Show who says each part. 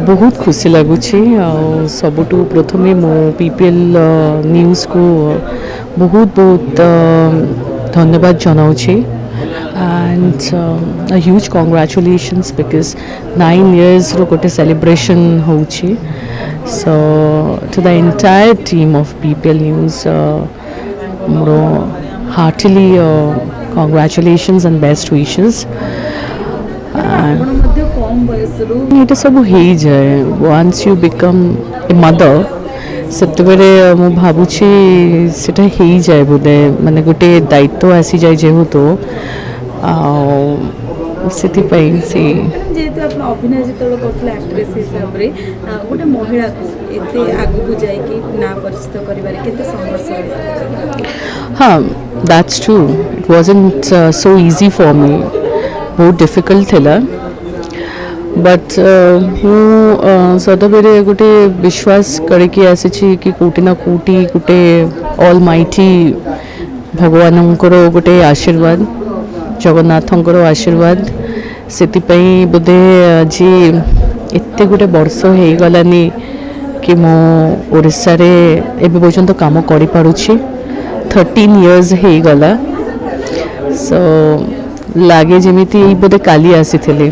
Speaker 1: बहुत खुशी लगुच सबुठ प्रथम मो पीपीएल न्यूज़ को बहुत बहुत धन्यवाद जनाऊँगी and huge congratulations because 9 years रो गोटे सेलिब्रेशन होची so to the entire team of PPL news more heartly congratulations and best wishes ये सब हो जाए once you become a mother से मु भावुची सेटा हो जाए बोधे माने गोटे दायित्व आसी जाए जेहेतु से
Speaker 2: जेहेतु आप अभिनय जो करते एक्ट्रेस हिसाब से गोटे महिला को एते आगु जाइए ना परिचित कर संघर्ष
Speaker 1: हाँ that's true it wasn't so easy for me बहुत डिफिकल्ट थिला बट हूँ सदाबेले गोटे विश्वास करके आसी कि कोटी ना कोटी गोटे ऑल माइटी भगवानंकर गोटे आशीर्वाद जगन्नाथंकर आशीर्वाद से बोधे आज एत गोटे वर्ष हो गलानी कि मो ओडिशा रे एबे पर्यंत काम करि पारुछि 13 years हो गला सो लागे जमीती बोधे काली आसी थिले